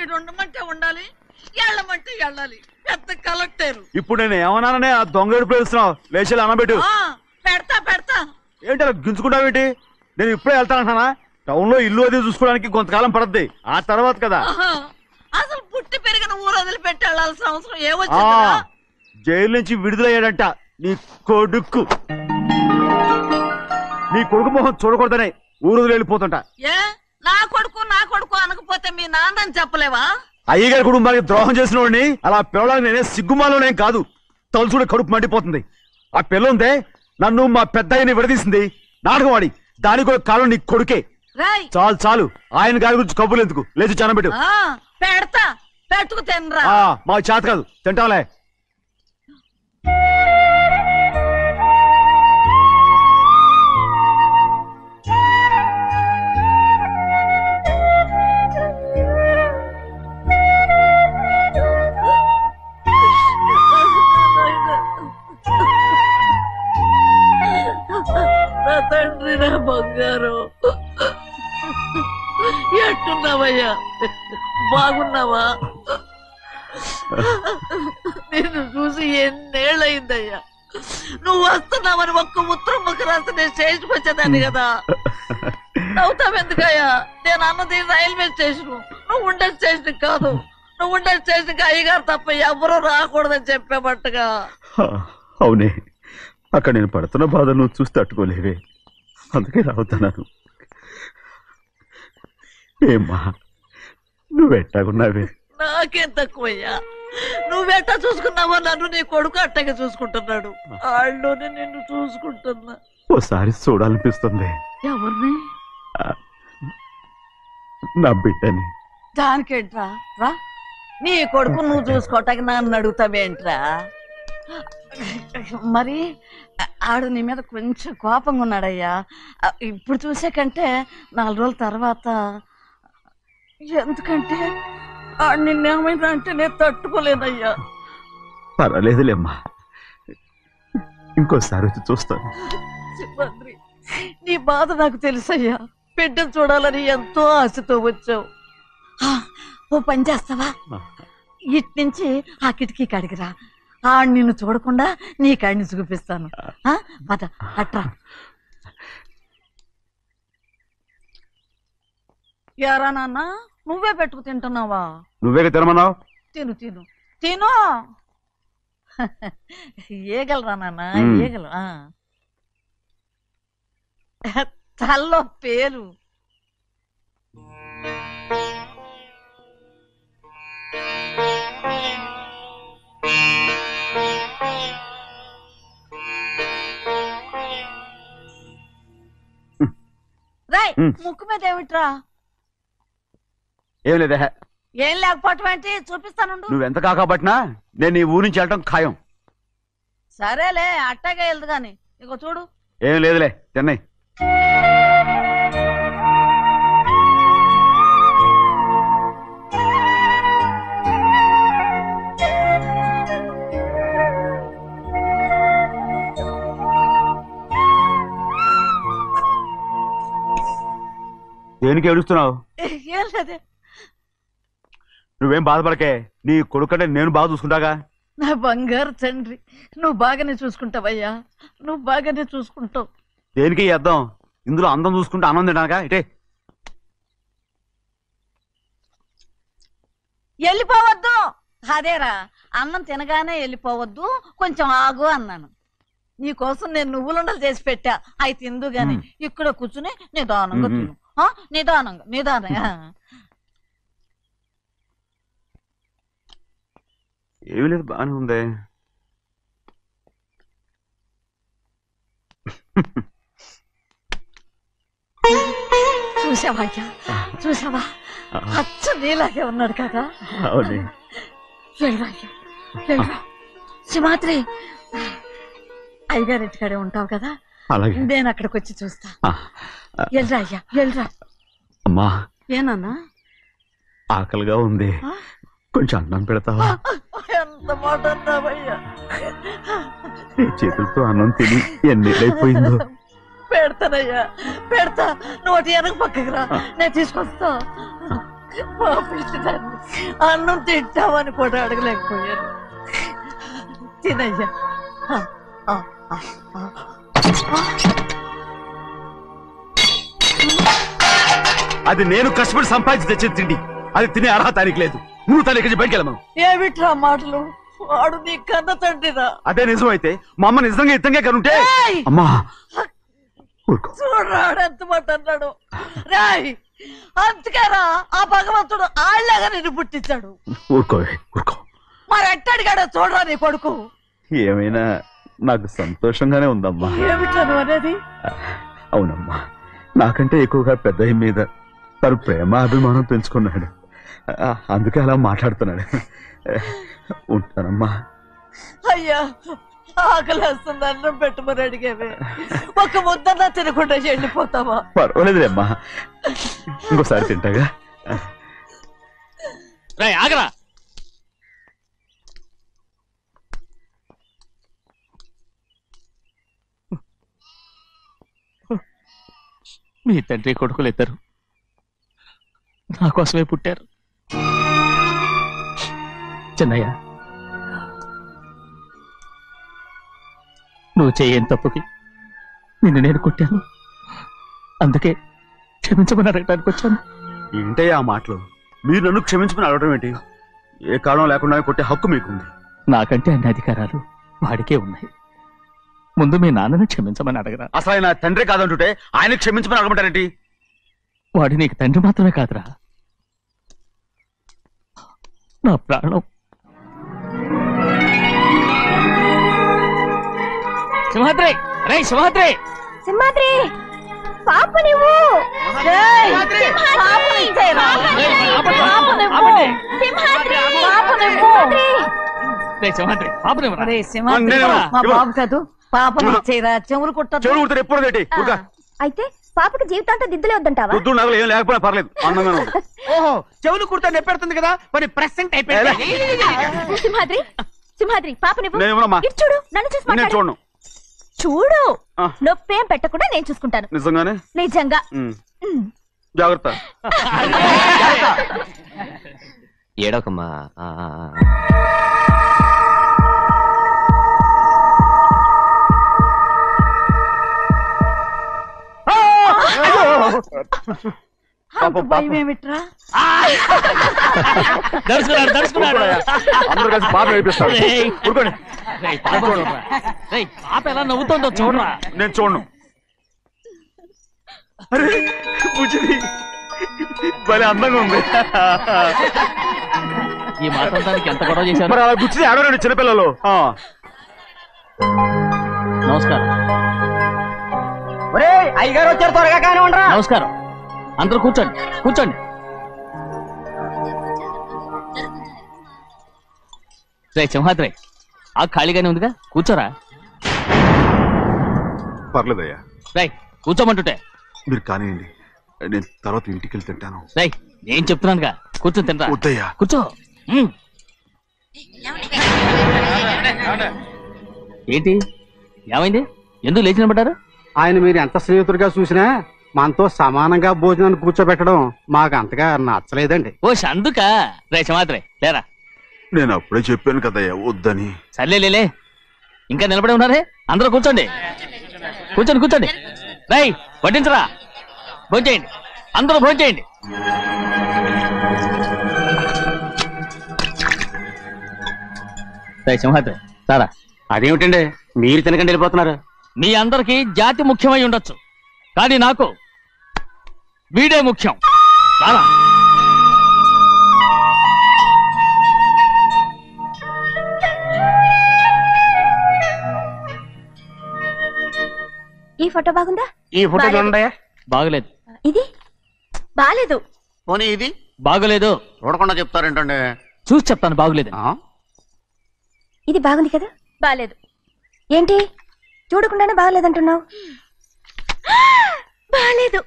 ఈడు ఉండమంటే ఉండాలి, వెళ్ళమంటే వెళ్ళాలి. పెద్ద కలెక్టర్. ఇప్పుడు నేను ఏమన్నాననే ఆ దొంగ ఏడుపు వేస్తున్నావు? లేచి అనబెట్టు. పెడతా పెడతా. ఏంటి అలా గించుకుంటావేంటి? నేను ఇప్పుడే వెళ్తానంటానా? టౌన్ లో ఇల్లు అది చూసుకోవడానికి కొంతకాలం పడద్ది, ఆ తర్వాత కదా. అసలు పుట్టి పెరిగిన ఊరు వదిలిపెట్టి వెళ్ళాల్సిన అవసరం ఏమొచ్చిందా? జైలు నుంచి విడుదలయ్యాడంట నీ కొడుకు. నీ కొడుకు మొహం చూడకూడదనే ఊరు వదిలి వెళ్ళిపోతుంటా. ఏ నా కొడుకు అనకపోతే మీ నాన్నని చెప్పలేవా? అయ్యగారి కుటుంబానికి ద్రోహం చేసిన వాడిని అలా పిల్లలని నేనే సిగ్గుమాలోనేం కాదు, తలుచుకుంటే కడుపు మండిపోతుంది. ఆ పిల్లందే నన్ను మా పెద్దయ్యని విడదీసింది, నాటకం ఆడి. దానికి కూడా కాలం నీ కొడుకే. చాలు చాలు, ఆయన గారి గురించి కబుర్లు ఎందుకు, లేచి చనబెట్టు. పెడతా, పెట్టుకు తినరా. మాకు చేత కాదు, తింటాంలే. నా తండ్రి, నా బంగారు, ఎట్టున్నావయ్యా? బాగున్నావా? నిన్ను చూసి ఎన్నేళ్ళయిందయ్యా. నువ్వు వస్తున్నావని ఒక్క ఉత్తరం ముక్క రాస్తే నేను స్టేషన్కి వచ్చేదాన్ని కదా. నవ్వుతావెందుకయ్యా? నేను అన్నది రైల్వే స్టేషన్, నువ్వు ఉండే స్టేషన్ కాదు. నువ్వు ఉండే స్టేషన్కి అయ్యగారు తప్ప ఎవరూ రాకూడదని చెప్పేమట్టుగా. అవునే, అక్కడ నేను పడుతున్న బాధ నువ్వు చూసి తట్టుకోలేవే, అందుకే రావుతున్నాను. ఏమ్మా నువ్వెట్టాగున్నావే? నాకేం తక్కువయ్యా, నువ్వెట్టా చూసుకున్నావో నన్ను నీ కొడుకు అట్టగా చూసుకుంటున్నాడు. వాళ్ళలోనే నిన్ను చూసుకుంటున్నా. ఓసారి చూడాలనిపిస్తుంది. ఎవరిని? నా బిడ్డని. దానికేంట్రా? రా, నీ కొడుకు నువ్వు చూసుకోవటానికి నన్ను అడుగుతావేంట్రా? మరి ఆడు నీ మీద కొంచెం కోపంగా ఉన్నాడయ్యా. ఇప్పుడు చూసే కంటే 4 రోజుల తర్వాత. ఎందుకంటే ఆడు నిన్నేమైనా అంటే నేను తట్టుకోలేనయ్యా. పర్వాలేదులేమ్మా, ఇంకోసారి వచ్చి చూస్తాను. సింహాద్రి, నీ బాధ నాకు తెలుసయ్యా. బిడ్డను చూడాలని ఎంతో ఆశతో వచ్చావు. ఓ పని చేస్తావా? ఇటు నుంచి ఆ కిటికీ కడిగిరా. ఆడు నిన్ను చూడకుండా నీ కాడిని చూపిస్తాను. పద అట్రా. యారా నాన్న, నువ్వే పెట్టుకు తింటున్నావా? నువ్వే తినమన్నావు. తిను తిను తిను. ఏగలరా నాన్న, ఏగలు. తల్లో పేరు. రాయ్, ముక్కు మీద ఏమిట్రా? ఏం లేదే. ఏం లేకపోవటం ఏంటి? చూపిస్తాను. నువ్వెంత కాకబట్టినా నేను ఈ ఊరి నుంచి వెళ్ళటం ఖాయం. సరేలే, అట్టగా వెళ్దు గాని. ఇగో చూడు. ఏం లేదులే, తిన్నాయి. దేనికి ఏడుస్తున్నావు? ఏం లేదే. నువ్వేం బాధపడకే, నీ కొడుకంటే నేను బాగా చూసుకుంటాగా. నా బంగారు తండ్రి, నువ్వు బాగానే చూసుకుంటావయ్యా, నువ్వు బాగానే చూసుకుంటావు. దేనికి అర్థం? ఇందులో అందం చూసుకుంటే అన్నం తింటాగా. ఇటే వెళ్ళిపోవద్దు. అదేరా, అన్నం తినగానే వెళ్ళిపోవద్దు, కొంచెం ఆగు అన్నాను. నీకోసం నేను నువ్వులుండలు చేసి పెట్టా, అవి తిందు గాని. ఇక్కడ కూర్చుని నిదానంగా తిను. నిదానంగా నిదానంగా. ఏమి లేదు, బాగానే ఉంది. చూసావా అయ్యా, చూసావా? అచ్చు నీలాగే ఉన్నాడు కదా. సింహాద్రి, అయ్యగారి ఇంటికాడే ఉంటావు కదా, నేను అక్కడికి వచ్చి చూస్తా. వెళ్ళరా అయ్యా, వెళ్ళరా. అమ్మా, ఏనన్నా? ఆకలిగా ఉంది, కొంచెం అన్నం పెడతావా? ఎంత మాట అన్నావయ్యా. నీ చేతులతో అన్నం తిని ఎన్నిళ్ళైపోయిందో. పెడతానయ్యా, పెడతా. నోటి వెనక పక్కకు రా, నేను తీసుకొస్తా. పాపిస్తాను, అన్నం తింటామని కూడా అడగలేకపోయాను. తినయ్యా. అది నేను కష్టపడి సంపాదించి తెచ్చి తిండి, అది తినే అర్హత ఆయనకి లేదు. నువ్వు తన ఇక్కడి బయటికి వెళ్ళమను. ఏమిట్రా మాటలు? వాడు నీ కన్న తండ్రిరా. అదే నిజం అయితే మా అమ్మ నిజంగా ఇద్దంగా కనుంటే. అమ్మా చూడరాడు ఎంత మాట అన్నాడు. రాయ్, అందుకేరా ఆ భగవంతుడు ఆళ్ళగా నిన్ను పుట్టించాడు. ఊరుకో ఊరుకో. మరి ఎట్టడిగాడో చూడరా నీ కొడుకు. ఏమైనా నాకు సంతోషంగానే ఉందమ్మా. ఏమిట్రా నువ్వు అనేది? అవునమ్మా, నాకంటే ఎక్కువగా పెద్దయ్య మీద తను ప్రేమ అభిమానం పెంచుకున్నాడు, అందుకే అలా మాట్లాడుతున్నాడు. ఉంటానమ్మా. అయ్యా, ఆకలేస్తుంది, అన్నం పెట్టమని అడిగేవే. ఒక ముద్దన్నా తినకుండా వెళ్ళిపోతావా? పర్వాలేదులేమ్మా, ఇంకోసారి తింటాగా. ఆగరా. మీ తండ్రి కొడుకులు ఇద్దరు నా కోసమే పుట్టారు. చిన్నయ్య, నువ్వు చేయని తప్పుకి నిన్ను నేను కొట్టాను, అందుకే క్షమించమని అడగడానికి వచ్చాను. ఏంటయ్యా ఆ మాటలు? మీరు నన్ను క్షమించమని అడగడం ఏంటి? ఏ కారణం లేకుండా కొట్టే హక్కు మీకుంది. నాకంటే అన్ని అధికారాలు వాడికే ఉన్నాయి. ముందు మీ నాన్నని క్షమించమని అడగరా. అసలు ఆయన తండ్రి కాదంటుంటే ఆయన క్షమించమని అడగమంటారేంటి? వాడు నీకు తండ్రి మాత్రమే కాదురా, నా ప్రాణం. సింహాద్రి, రే సింహాద్రి, సింహాద్రి, పాప నువ్వు సింహాద్రి పాపనివ్వరా. మా బాబు కాదు, పాపని ఇచ్చేరా. చెవులు కుడతారు ఎప్పుడు అయితే పాపకి జీవితాంతం దిద్దులే వద్దంటావా? వద్దు, నగలు ఏం లేకపోయినా పర్లేదు, అందంగా ఉంది. ఓహో, చెవులు కుర్తా నెప్పెడుతుంది కదా, మరి ప్రెసెంట్ అయిపోయింది. సింహాద్రి, సింహాద్రి, పాప నువ్వు నేనేమోనమ్మా? ఇటు చూడు, నన్ను చూసి నేను మాట్లాడు. చూడను. చూడు, నొప్పేం పెట్టకుండా నేను చూసుకుంటాను. నిజంగానే? నిజంగా. జాగ్రత్త. ఏడోకమ్మా. భయం ఏమిట్రా? దడుచుకున్నాడు, దడుచుకున్నాడు. అందరూ కలిసి పాప వేపిస్తారు. ఊరుకోండి. పాప ఎలా నవ్వుతుందో చూడరా. నేను చూడను. అరే బుజ్జిది భలే అందంగా ఉంది. ఈ మాట్లాడడానికి ఎంత గొడవ చేశారు. మరి అలా బుజ్జిది ఆడవాడు చిన్నపిల్లలు. నమస్కారం. అయ్యగారు వచ్చారు, త్వరగా కానీ ఉండరా. నమస్కారం. అందరూ కూర్చోండి, కూర్చోండి. రే సింహాద్రి, ఆ ఖాళీగానే ఉందిగా, కూర్చోరా. పర్లేదయ్యా. రై కూర్చోమంటుంటే. మీరు కానివ్వండి, నేను తర్వాత ఇంటికి వెళ్ళి తింటాను. రై నేను చెప్తున్నానుగా, కూర్చొని తింటా. వద్దయ్యా. కూర్చో. ఏంటి ఏమైంది? ఎందుకు లేచి నిలబడ్డారు? ఆయన మీరు ఎంత స్నేహితుడిగా చూసినా మనతో సమానంగా భోజనాన్ని కూర్చోబెట్టడం మాకు అంతగా నచ్చలేదండి. ఓ అందుకా. రే సింహాద్రి లేరా. నేను అప్పుడే చెప్పాను కదయ్యా వద్దని. సర్లే, ఇంకా నిలబడి ఉన్నారే, అందరూ కూర్చోండి, కూర్చోండి, కూర్చోండి. రై వడ్డించరా, భోంచేయండి, అందరూ భోంచేయండి. రై సింహాద్రి సారా. అదేమిటండి మీరు తినకండి వెళ్ళిపోతున్నారు? మీ అందరికీ జాతి ముఖ్యమై ఉండొచ్చు, కానీ నాకు వీడే ముఖ్యం. సారా. ఈ ఫోటో బాగుందా? ఈ ఫోటో చూడండి. బాగలేదు. ఇది బాలేదు. పోనీ ఇది బాగలేదు. చూడకుండా చెప్తారేంటండి? చూసి చెప్తాను బాగలేదు. ఇది బాగుంది కదా? బాలేదు. ఏంటి చూడకుండానే బాగలేదంటున్నావు? బాలేదు.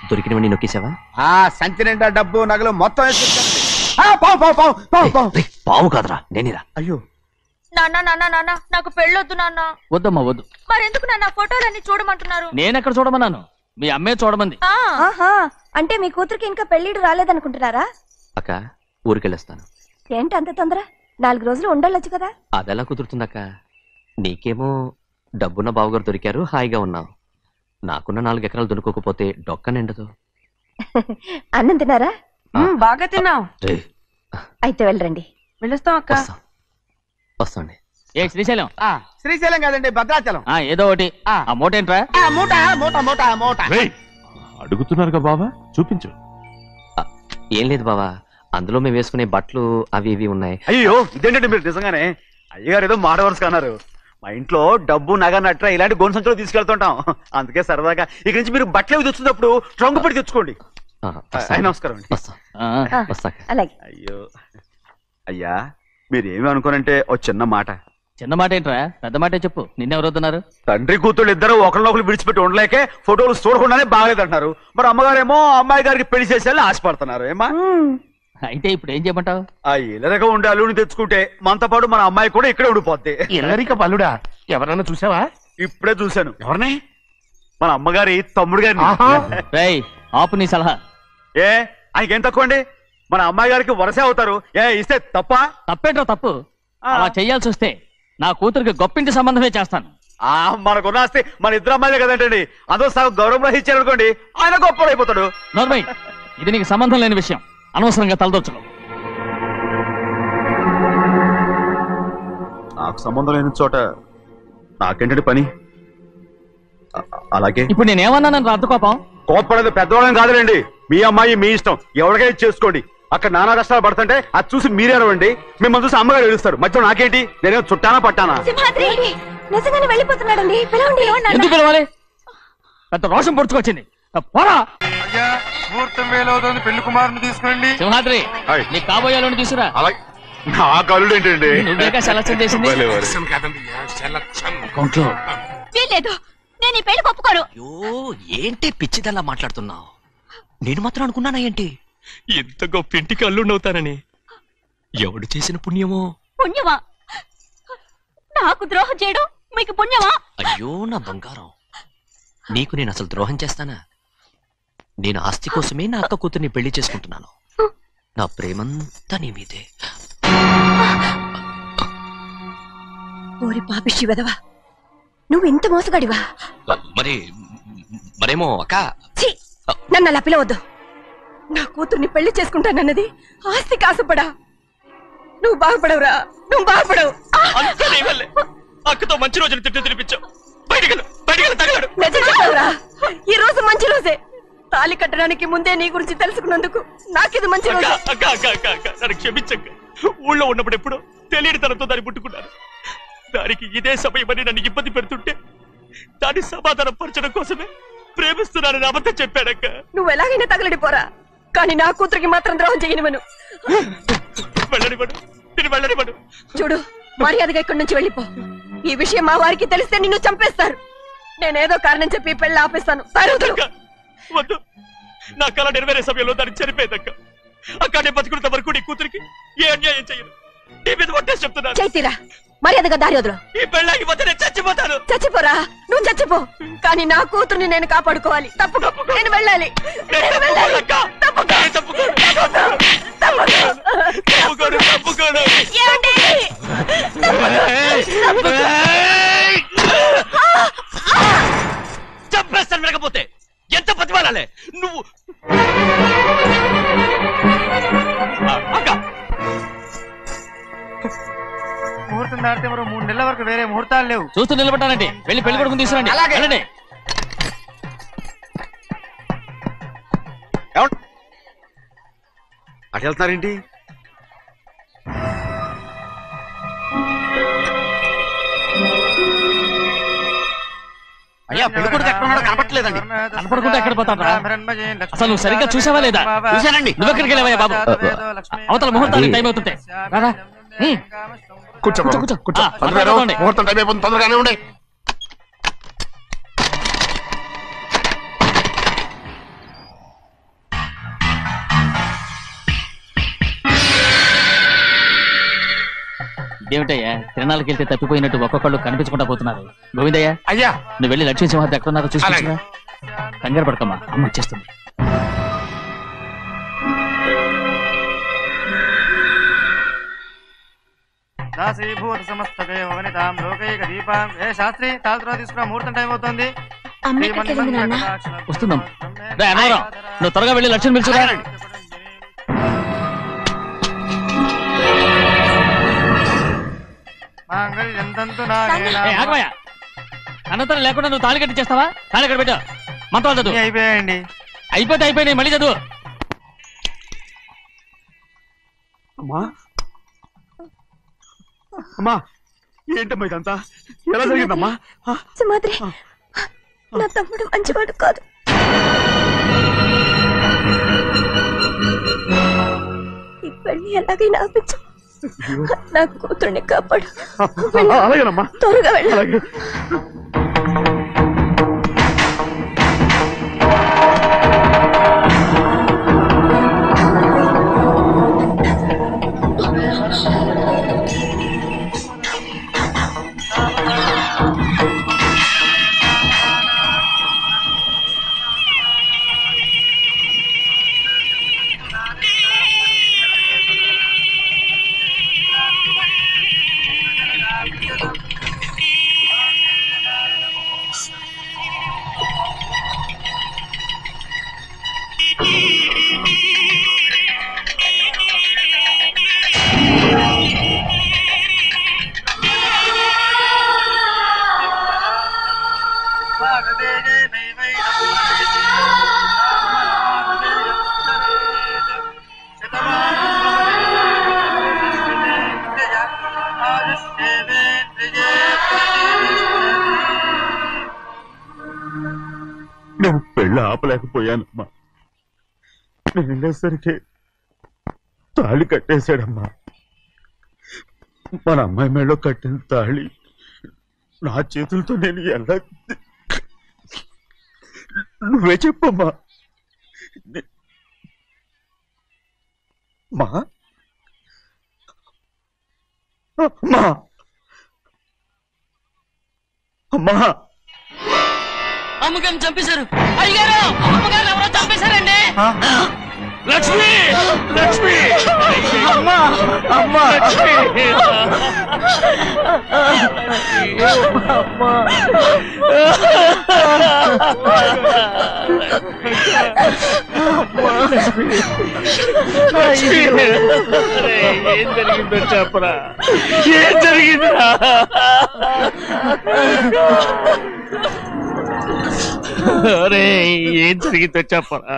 దొరికినవన్నీ నొక్కేసావా? సంచి నిండా డబ్బు నగలు మొత్తం పావు కాదురా, నేనేరా. అయ్యో నాన్న, నాన్న, నాన్న, నాకు పెళ్ళొద్దు నాన్న. వద్దమ్మా వద్దు. మరెందుకు నాన్న ఫోటోలన్నీ చూడమంటున్నారు? నేనెక్కడ చూడమన్నాను? మీ అమ్మే చూడమంది. ఆహా, అంటే మీ కూతురికి ఇంకా పెళ్లిడు రాలేదనుకుంటున్నారా? అక్క ఊరికెళ్ళొస్తాను. ఏంటి అంత తొందర? 4 రోజులు ఉండొచ్చు కదా. అదెలా కుదురుతుందక్క? నీకేమో డబ్బున్న బావగారు దొరికారు, హాయిగా ఉన్నావు. నాకున్న 4 ఎకరాలు దొరకకపోతే డొక్క నిండదు. అన్నం తిన్నారా? బాగా తిన్నావు. అయితే వెళ్ళరండి. వెళ్ళొస్తాం అక్క. వస్తాండి. ఏ శ్రీశైలం? శ్రీశైలం కాదండి, భద్రాచలం. ఏదో ఒకటి. ఆ మూట ఏంట్రా? మూట మూట మూట మూట. అడుగుతున్నారుగా బావా, చూపించు. ఏం లేదు బావా, అందులో మేము వేసుకునే బట్టలు అవి ఇవి ఉన్నాయి. అయ్యో ఇదేంటంటే మీరు నిజంగానే అయ్యగారు ఏదో మాట వరుస అన్నారు. మా ఇంట్లో డబ్బు నగ నట్ర ఇలాంటి గొంతు సంచులు తీసుకెళ్తుంటాం. అందుకే సరదాగా ఇక నుంచి మీరు బట్టలు అవి తెచ్చుకున్నప్పుడు ట్రంక్ పెట్టి తెచ్చుకోండి. నమస్కారం అండి. వస్తాక. అలాగే. అయ్యో అయ్యా, మీరేమి అనుకోనంటే ఓ చిన్న మాట. చిన్న మాట ఏంట్రా? పెద్ద మాటే చెప్పు. నిన్నెవరు వద్దన్నారు? తండ్రి కూతుళ్ళు ఇద్దరు ఒకరినొకరు విడిచిపెట్టి ఉండలేకే ఫోటోలు చూడకుండానే బాగలేదంటున్నారు. మరి అమ్మగారేమో అమ్మాయి గారికి పెళ్లి చేసేయాలని ఆశపడుతున్నారు. ఏమా అయితే ఇప్పుడు ఏం చేయమంటావు? ఆ ఇల్లరగా ఉండే అల్లుని తెచ్చుకుంటే మనతో పాటు మన అమ్మాయి కూడా ఇక్కడే ఉండిపోద్ది. ఇల్లరిక పల్లుడా? ఎవరన్నా చూసావా? ఇప్పుడే చూశాను. ఎవరిని? మన అమ్మగారి తమ్ముడు గారిని. రేయ్, ఆపు నీ సలహా. ఏ ఆయనకేం తక్కువ అండి? మన అమ్మాయి గారికి వరసే అవుతారు. ఏ ఇస్తే తప్ప? తప్పేంట్రా తప్పు? అలా చెయ్యాల్సి వస్తే నా కూతురికి గొప్పింటి సంబంధమే చేస్తాను. మనకున్న ఆస్తి మన ఇద్దరు అమ్మాయిలే కదంటండి. అదో సగం గౌరవం ఇచ్చారనుకోండి, ఆయన గొప్ప అయిపోతాడు. నోర్మయ్, ఇది నీకు సంబంధం లేని విషయం. అనవసరంగా తలదొచ్చుకో. నాకు సంబంధం లేని చోట నాకేంటండి పని? అలాగే ఇప్పుడు నేనేమన్నానని రద్దు కోపం? కోప్పడేది పెద్దవాళ్ళని కాదులేండి. మీ అమ్మాయి మీ ఇష్టం, ఎవరికైనా చేసుకోండి. అక్కడ నానా కష్టాలు పడుతుంటే అది చూసి మీరేరవండి. మిమ్మల్ని చూసి అమ్మగారు ఏడుస్తారు. మధ్యలో నాకేంటి? నేనేమో చుట్టానా పట్టానా? సింహాద్రి నిజంగానే వెళ్ళిపోతున్నాడండి. పిలవండి. ఎందుకు పిలవాలి? పెద్ద రోషం పొడుచుకొచ్చింది. పోరా. ముహూర్తం వేలవుతుంది, పెళ్లి కుమారుని తీసుకురండి. సింహాద్రి, నీ కాబోయేలోని తీసుకురా. నా కళ్ళు ఏంటండి? నువ్వేగా సెలక్షన్ చేసింది. వీల్లేదు, నేను ఈ పెళ్లి ఒప్పుకోను. అయ్యో ఏంటి పిచ్చిదల్లా మాట్లాడుతున్నావు? నేను మాత్రం అనుకున్నానా ఏంటి ఎంత గొప్ప ఇంటికి అల్లుండవుతానని? ఎవడు చేసిన పుణ్యమో? పుణ్యమా? నాకు ద్రోహం చేయడం మీకు పుణ్యమా? అయ్యో నా బంగారం, నీకు నేను అసలు ద్రోహం చేస్తానా? నేను ఆస్తి కోసమే నా అక్క కూతుర్ని పెళ్లి చేసుకుంటున్నాను. నా ప్రేమంతా నీ మీదే. ఓరి పాపిష్టి వెదవా, నువ్వు ఇంత మోసగాడివా? మరేమో అక్క. నన్ను అలా పిలవద్దు. నా కూతుర్ని పెళ్లి చేసుకుంటానన్నది ఆస్తి కాసపడా. నువ్వు బాగుపడవురా, నువ్వు బాగుపడవు. అక్కతో మంచి రోజులు తిట్టు తినిపించావు. ఈ రోజు మంచి రోజే. తాళి కట్టడానికి ముందే నీ గురించి తెలుసుకున్నందుకు నాకిది మంచి రోజు. నన్ను క్షమించక్క. ఊళ్ళో ఉన్నప్పుడు ఎప్పుడో తెలియని తనతో దాన్ని పుట్టుకున్నాను. దానికి ఇదే సమయమని నన్ను ఇబ్బంది పెడుతుంటే దాన్ని సమాధానం పరచడం కోసమే ప్రేమిస్తున్నానని అబద్ధం చెప్పాడక్క. నువ్వు ఎలాగైనా తగలడిపోరా, కానీ నా కూతురికి మాత్రం ద్రోహం చేయనివను. వెళ్ళనివ్వడు, నేను వెళ్ళనివ్వడు. చూడు, మర్యాదగా ఇక్కడి నుంచి వెళ్ళిపో. ఈ విషయం మా వారికి తెలిస్తే నిన్ను చంపేస్తారు. నేనేదో కారణం చెప్పి పెళ్లి ఆపేస్తాను. వద్దు, నా కళ నెరవేరే సమయంలో దాన్ని చనిపోయిందక్క. అక్కడే బతుకున్నంత వరకు నీ కూతురికి ఏ అన్యాయం చేయను. నీ మీద ఒట్టేసి చెప్తున్నాను. చైతీరా, మర్యాదగా దారి వదలు. ఈ పెళ్ళాకి పోతే నేను చచ్చిపోతాను. చచ్చిపోరా, నువ్వు చచ్చిపో, కానీ నా కూతుర్ని నేను కాపాడుకోవాలి. తప్పుకో, నేను వెళ్ళాలి. చంపేస్తాను. లేకపోతే ఎంత బతిమాలాలే నువ్వు? ముహూర్తం దాటితే మరో 3 నెలల వరకు వేరే ముహూర్తాలు లేవు. చూస్తూ నిలబెట్టానండి. వెళ్ళి పెళ్లి కొడుకుని తీసుకురండి. వెళ్ళండి. అటు వెళ్తున్నారేంటి? అయ్యా, పెళ్లి కొడుకు ఎక్కడ ఉన్నాడో కనపట్లేదండి. కనపడకుండా ఎక్కడ పోతాడా? అసలు నువ్వు సరిగ్గా చూసావా లేదా? చూశానండి. నువ్వెక్కడికి వెళ్ళావయ్యా బాబు? అవతల ముహూర్తానికి టైం అవుతుంటే కూర్చో కూర్చో. కూర్చో. ముహూర్తం టైం అయిపోతుంది, తొందరగానే ఉండే. ఇదేమిటయ్యా, తిరణాలకు వెళ్తే తప్పిపోయినట్టు ఒక్కొక్కళ్ళు కనిపించకుండా పోతున్నారు. గోవిందయ్య, అయ్యా నువ్వు వెళ్ళి లక్ష్మీ సింహాద్రి ఎక్కడున్నారో చూసుకుంటున్నా. కంగారు పడకమ్మా, అమ్మ వచ్చేస్తుంది. దాసీభూత సమస్త దేవ వనితాం లోకైక దీపాం. ఏ శాస్త్రి తాళతో తీసుకున్న ముహూర్తం టైం అవుతుంది. వస్తుందమ్మా. నువ్వు త్వరగా వెళ్ళి లక్ష్యం పిలుచురా. అనంతరం లేకుండా నువ్వు తాళి కట్టి చేస్తావా? తాళి కట్టి పెట్టా. మంత్రాలు చదువు. అయిపోయాయండి. అయిపోయినాయి, మళ్ళీ చదువు. అమ్మా అమ్మా, ఏంటమ్మా ఇదంతా? ఎలా జరిగిందమ్మా? సుమాద్రి, నా తమ్ముడు మంచివాడు కాదు. ఈ పెళ్లి ఎలాగైనా ఆపించు. నా కూతుర్ని కాపాడు. అలాగేనమ్మా, త్వరగా వెళ్ళాలి. నేను పెళ్ళి ఆపలేకపోయానమ్మా. నేను వెళ్ళేసరికి తాళి కట్టేశాడమ్మా. మన అమ్మాయి మేడలో కట్టిన తాళి నా చేతులతో నేను ఎలా... నువ్వే చెప్పమ్మా. మా అమ్మా అమ్మా అమ్మగారిని చంపేశారు. అయ్యారు, అమ్మగారు ఎవరో చంపేశారండి. లక్ష్మి, లక్ష్మి, అమ్మా అమ్మా ఏం జరిగిందో చెప్పరా? ఏం జరిగిందిరా? ఏం జరిగిందో చెప్పరా?